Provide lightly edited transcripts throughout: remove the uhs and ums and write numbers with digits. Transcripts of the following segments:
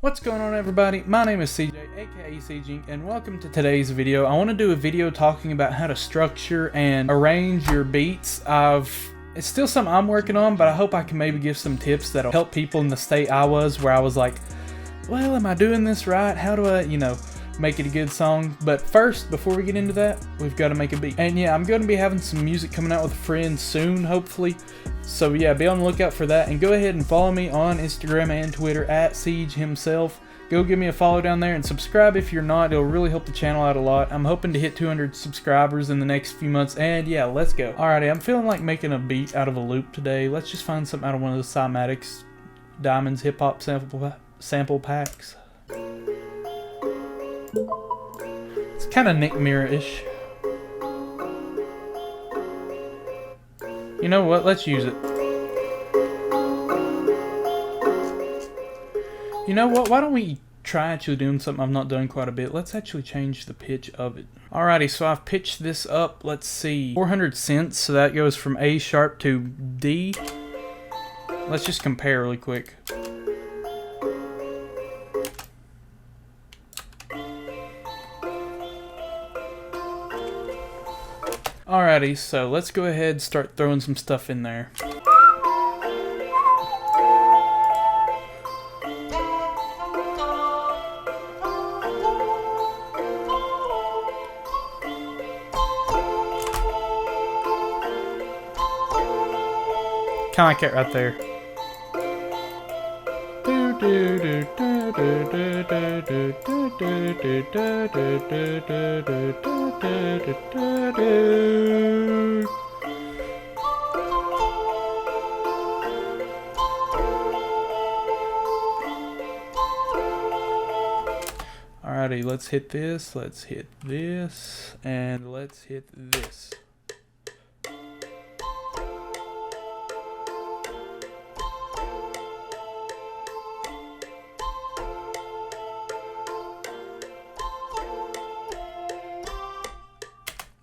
What's going on, everybody? My name is Seige, aka Seige, and welcome to today's video. I want to do a video talking about how to structure and arrange your beats. It's still something I'm working on, but I hope I can maybe give some tips that'll help people in the state I was, where I was like, well, am I doing this right? How do I, make it a good song? But first, before we get into that, we've got to make a beat. And yeah, I'm going to be having some music coming out with a friend soon, hopefully. So yeah, be on the lookout for that, and go ahead and follow me on Instagram and Twitter at Seige himself. Go give me a follow down there and subscribe if you're not. It'll really help the channel out a lot. I'm hoping to hit 200 subscribers in the next few months, and yeah, let's go. Alrighty, I'm feeling like making a beat out of a loop today. Let's just find something out of one of the Cymatics Diamonds hip hop sample packs. It's kind of Nick Mira-ish. You know what? Let's use it. You know what? Why don't we try actually doing something I've not done quite a bit? Let's actually change the pitch of it. Alrighty, so I've pitched this up. Let's see. 400 cents, so that goes from A sharp to D. Let's just compare really quick. Alrighty, so let's go ahead and start throwing some stuff in there. Kinda like it right there. Alrighty, let's hit this, and let's hit this.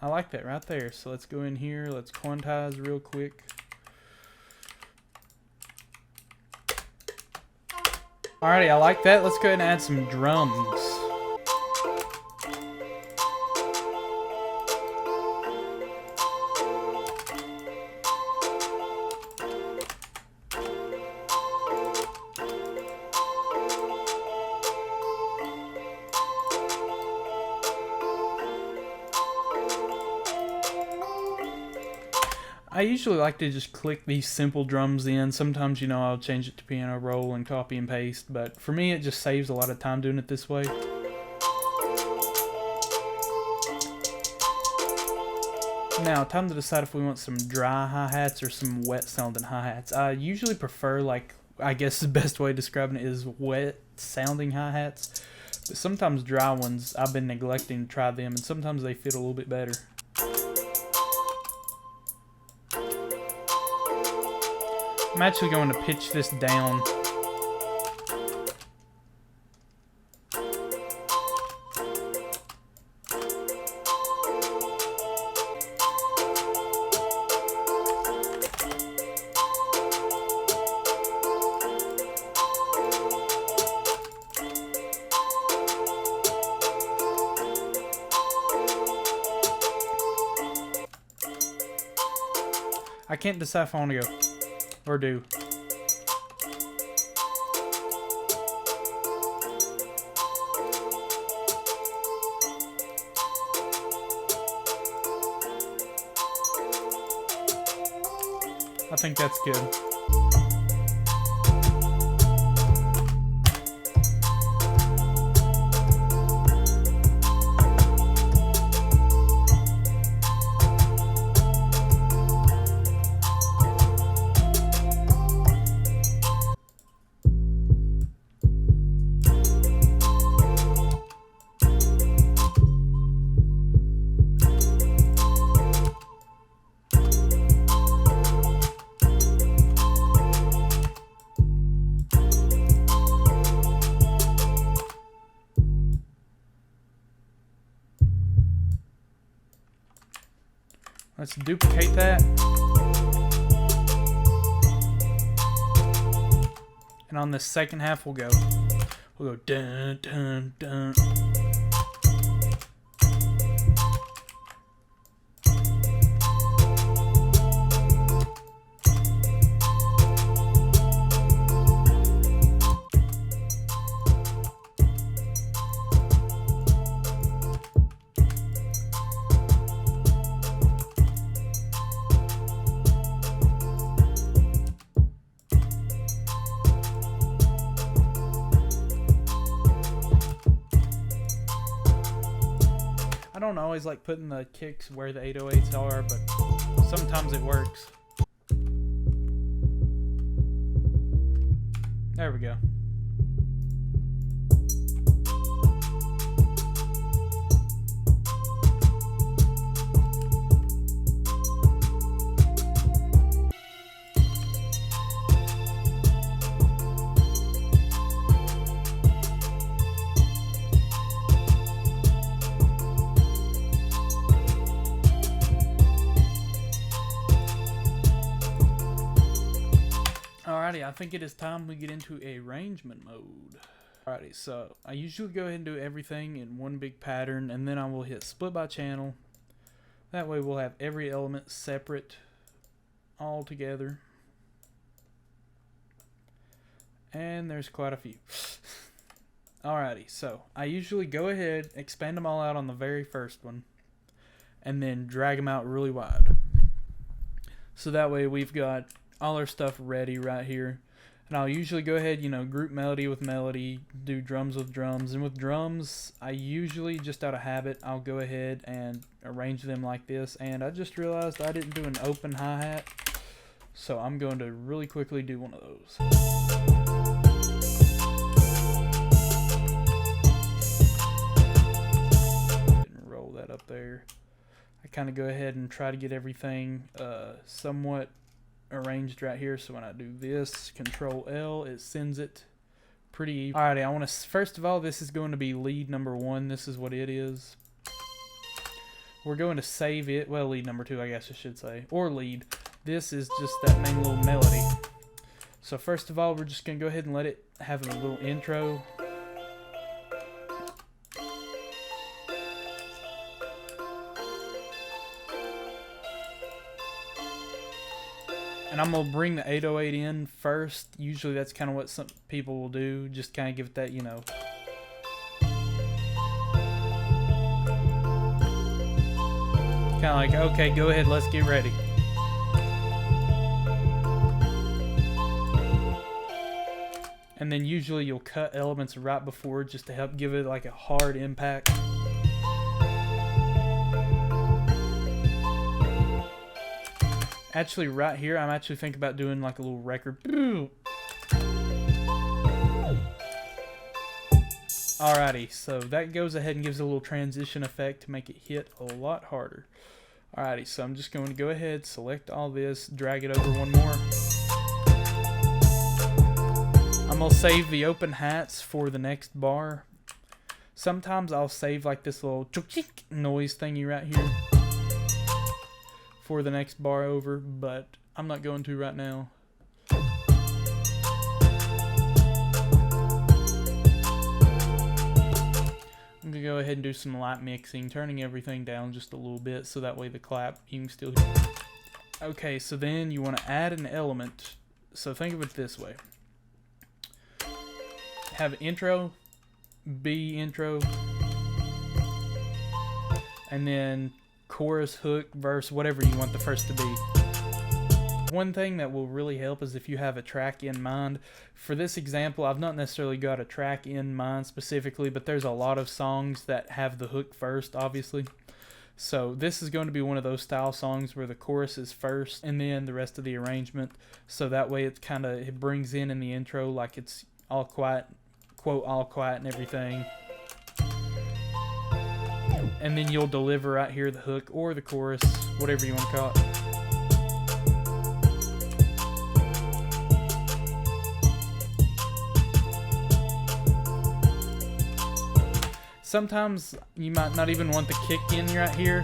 I like that right there. So let's go in here, let's quantize real quick. Alrighty, I like that. Let's go ahead and add some drums. I usually like to just click these simple drums in. Sometimes, I'll change it to piano roll and copy and paste, but for me it just saves a lot of time doing it this way. Now, time to decide if we want some dry hi-hats or some wet sounding hi-hats. I usually prefer, I guess the best way of describing it is wet sounding hi-hats, but sometimes dry ones, I've been neglecting to try them, and sometimes they fit a little bit better. I'm actually going to pitch this down. I can't decide if I want to go. Or do. I think that's good. Let's duplicate that. And on the second half we'll go We'll go dun dun dun. I don't always like putting the kicks where the 808s are, but sometimes it works. There we go. Alrighty, I think it is time we get into arrangement mode. Alrighty, so I usually go ahead and do everything in one big pattern, and then I will hit split by channel. That way we'll have every element separate all together. And there's quite a few. Alrighty, so I usually go ahead, expand them all out on the very first one, and then drag them out really wide. So that way we've got all our stuff ready right here. And I'll usually go ahead, you know, group melody with melody, do drums with drums. And with drums, I usually, just out of habit, I'll go ahead and arrange them like this. And I just realized I didn't do an open hi-hat, so I'm going to really quickly do one of those. Roll that up there. I kind of go ahead and try to get everything somewhat arranged right here. So when I do this, Control L, it sends it pretty even. Alrighty, I want to, first of all, this is going to be lead number 1. This is what it is. We're going to save it. Well, lead number 2, I guess I should say, or lead. This is just that main little melody. So first of all, we're just going to go ahead and let it have a little intro. And I'm going to bring the 808 in first. Usually that's kind of what some people will do. Just kind of give it that, you know. Kind of like, okay, go ahead, let's get ready. And then usually you'll cut elements right before just to help give it like a hard impact. Actually, right here, I'm actually thinking about doing like a little record. Alrighty, so that goes ahead and gives a little transition effect to make it hit a lot harder. Alrighty, so I'm just going to go ahead, select all this, drag it over one more. I'm going to save the open hats for the next bar. Sometimes I'll save like this little noise thingy right here for the next bar over, but I'm not going to right now. I'm gonna go ahead and do some light mixing, turning everything down just a little bit so that way the clap you can still hear. Okay, so then you want to add an element. So think of it this way: have intro, B intro, and then chorus, hook, verse, whatever you want the first to be. One thing that will really help is if you have a track in mind. For this example, I've not necessarily got a track in mind specifically, but there's a lot of songs that have the hook first, obviously. So this is going to be one of those style songs where the chorus is first and then the rest of the arrangement. So that way it kind of, it brings in the intro like it's all quiet, quote, all quiet and everything. And then you'll deliver right here the hook or the chorus, whatever you want to call it. Sometimes you might not even want the kick in right here.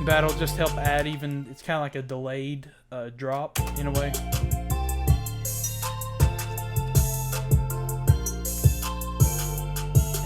That'll just help add even, it's kind of like a delayed drop in a way.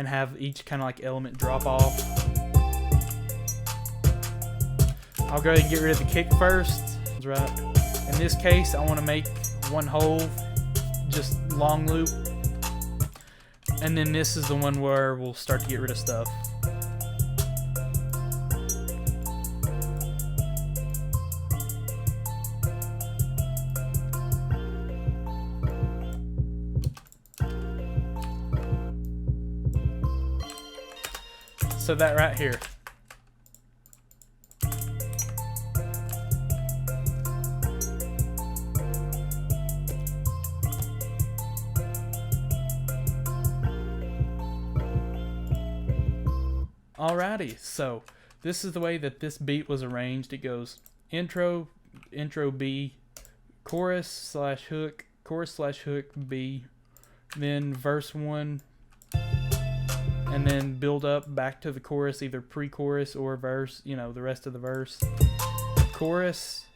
and have each kind of like element drop off. I'll go ahead and get rid of the kick first. Right. In this case, I want to make one hole, just long loop, and then this is the one where we'll start to get rid of stuff. So that right here. Alrighty, so this is the way that this beat was arranged. It goes intro, intro B, chorus slash hook, chorus slash hook B, then verse 1, and then build up back to the chorus, either pre-chorus or verse, you know, the rest of the verse. Chorus,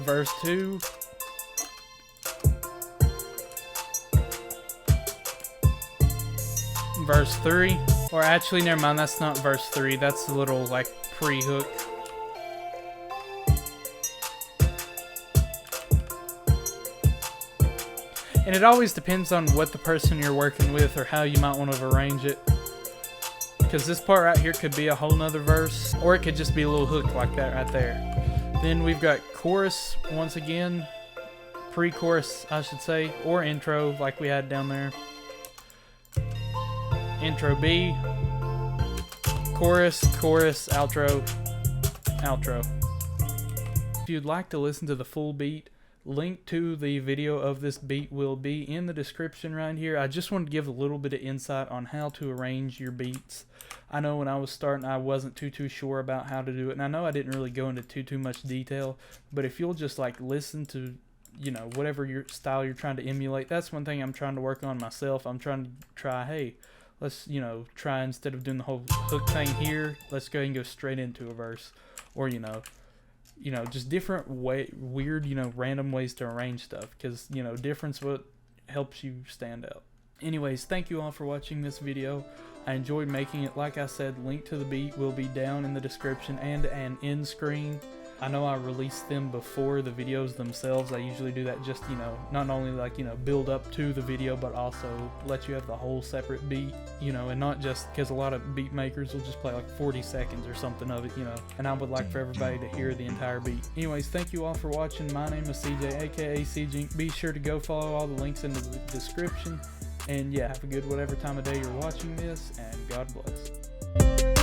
verse 2, verse 3, or actually never mind, that's not verse 3, that's a little like pre-hook. And it always depends on what the person you're working with or how you might want to arrange it, because this part right here could be a whole nother verse, or it could just be a little hook like that right there. Then we've got chorus once again, pre-chorus I should say, or intro like we had down there. Intro B, chorus, chorus, outro, outro. If you'd like to listen to the full beat, link to the video of this beat will be in the description right here. I just wanted to give a little bit of insight on how to arrange your beats. I know when I was starting I wasn't too sure about how to do it, and I know I didn't really go into too much detail, but if you'll just like listen to, you know, whatever your style you're trying to emulate, that's one thing I'm trying to work on myself. I'm trying to try, hey, let's, you know, try instead of doing the whole hook thing here, let's go ahead and go straight into a verse, or you know, just different weird, you know, random ways to arrange stuff, because, you know, difference what helps you stand out. Anyways, thank you all for watching this video. I enjoyed making it. Like I said, link to the beat will be down in the description and an end screen. I know I release them before the videos themselves. I usually do that just, you know, not only like, you know, build up to the video, but also let you have the whole separate beat, you know, and not just because a lot of beat makers will just play like 40 seconds or something of it, you know, and I would like for everybody to hear the entire beat. Anyways, thank you all for watching. My name is Seige, aka Seige. Be sure to go follow all the links in the description, and yeah, have a good whatever time of day you're watching this, and God bless.